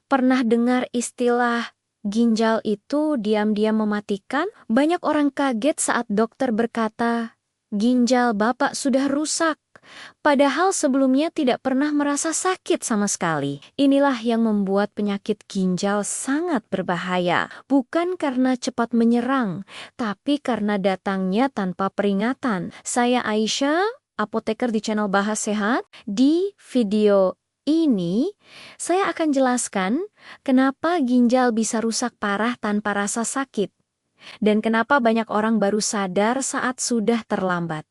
Pernah dengar istilah ginjal itu diam-diam mematikan? Banyak orang kaget saat dokter berkata, ginjal Bapak sudah rusak. Padahal sebelumnya tidak pernah merasa sakit sama sekali. Inilah yang membuat penyakit ginjal sangat berbahaya. Bukan karena cepat menyerang, tapi karena datangnya tanpa peringatan. Saya Aisyah, apoteker di channel Bahas Sehat. Di video ini, saya akan jelaskan kenapa ginjal bisa rusak parah tanpa rasa sakit. Dan kenapa banyak orang baru sadar saat sudah terlambat.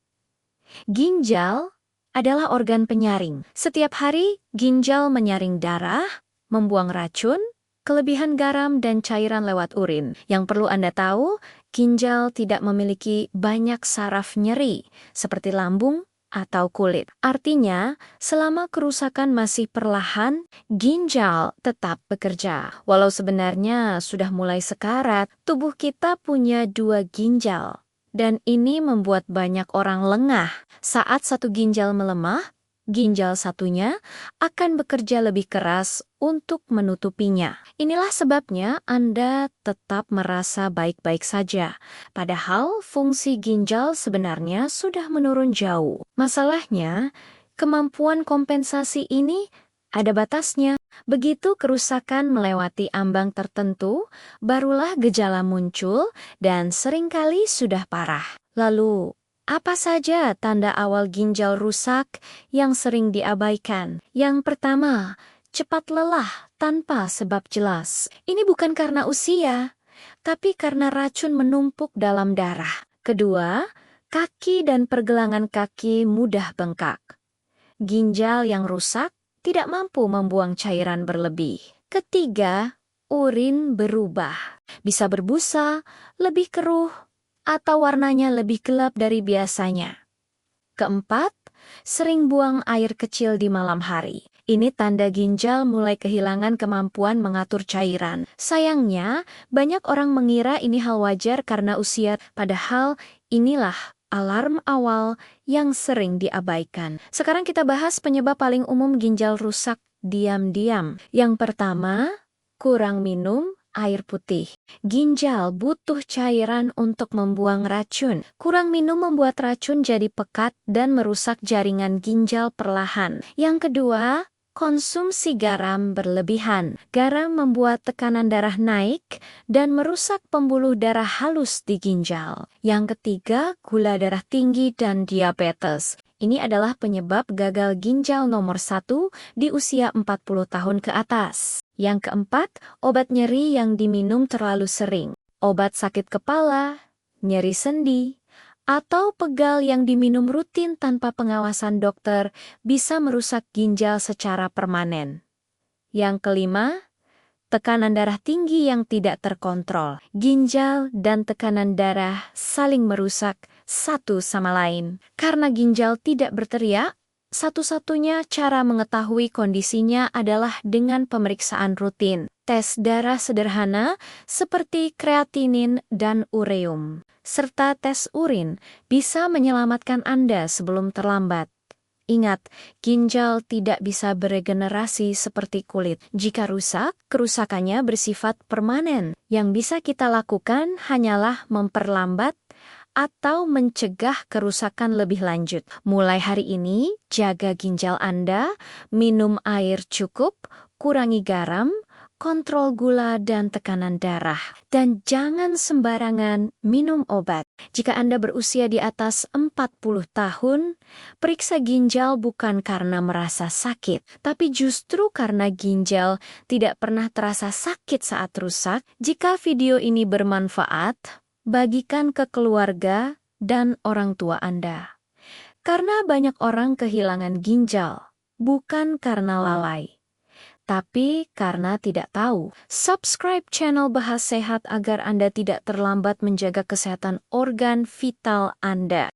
Ginjal adalah organ penyaring. Setiap hari, ginjal menyaring darah, membuang racun, kelebihan garam, dan cairan lewat urin. Yang perlu Anda tahu, ginjal tidak memiliki banyak saraf nyeri, seperti lambung atau kulit. Artinya, selama kerusakan masih perlahan, ginjal tetap bekerja. Walau sebenarnya sudah mulai sekarat, tubuh kita punya 2 ginjal. Dan ini membuat banyak orang lengah. Saat satu ginjal melemah, ginjal satunya akan bekerja lebih keras untuk menutupinya. Inilah sebabnya Anda tetap merasa baik-baik saja. Padahal fungsi ginjal sebenarnya sudah menurun jauh. Masalahnya, kemampuan kompensasi ini ada batasnya. Begitu kerusakan melewati ambang tertentu, barulah gejala muncul dan seringkali sudah parah. Lalu, apa saja tanda awal ginjal rusak yang sering diabaikan? Yang pertama, cepat lelah tanpa sebab jelas. Ini bukan karena usia, tapi karena racun menumpuk dalam darah. Kedua, kaki dan pergelangan kaki mudah bengkak. Ginjal yang rusak tidak mampu membuang cairan berlebih. Ketiga, urin berubah. Bisa berbusa, lebih keruh, atau warnanya lebih gelap dari biasanya. Keempat, sering buang air kecil di malam hari. Ini tanda ginjal mulai kehilangan kemampuan mengatur cairan. Sayangnya, banyak orang mengira ini hal wajar karena usia, padahal inilah alarm awal yang sering diabaikan. Sekarang kita bahas penyebab paling umum ginjal rusak diam-diam. Yang pertama, kurang minum air putih. Ginjal butuh cairan untuk membuang racun. Kurang minum membuat racun jadi pekat dan merusak jaringan ginjal perlahan. Yang kedua, konsumsi garam berlebihan. Garam membuat tekanan darah naik dan merusak pembuluh darah halus di ginjal. Yang ketiga, gula darah tinggi dan diabetes. Ini adalah penyebab gagal ginjal nomor 1 di usia 40 tahun ke atas. Yang keempat, obat nyeri yang diminum terlalu sering. Obat sakit kepala, nyeri sendi, atau pegal yang diminum rutin tanpa pengawasan dokter bisa merusak ginjal secara permanen. Yang kelima, tekanan darah tinggi yang tidak terkontrol. Ginjal dan tekanan darah saling merusak satu sama lain. Karena ginjal tidak berteriak, satu-satunya cara mengetahui kondisinya adalah dengan pemeriksaan rutin. Tes darah sederhana seperti kreatinin dan ureum, serta tes urin bisa menyelamatkan Anda sebelum terlambat. Ingat, ginjal tidak bisa beregenerasi seperti kulit. Jika rusak, kerusakannya bersifat permanen. Yang bisa kita lakukan hanyalah memperlambat atau mencegah kerusakan lebih lanjut. Mulai hari ini, jaga ginjal Anda, minum air cukup, kurangi garam, kontrol gula dan tekanan darah. Dan jangan sembarangan minum obat. Jika Anda berusia di atas 40 tahun, periksa ginjal bukan karena merasa sakit, tapi justru karena ginjal tidak pernah terasa sakit saat rusak. Jika video ini bermanfaat, bagikan ke keluarga dan orang tua Anda. Karena banyak orang kehilangan ginjal, bukan karena lalai, tapi karena tidak tahu. Subscribe channel Bahas Sehat agar Anda tidak terlambat menjaga kesehatan organ vital Anda.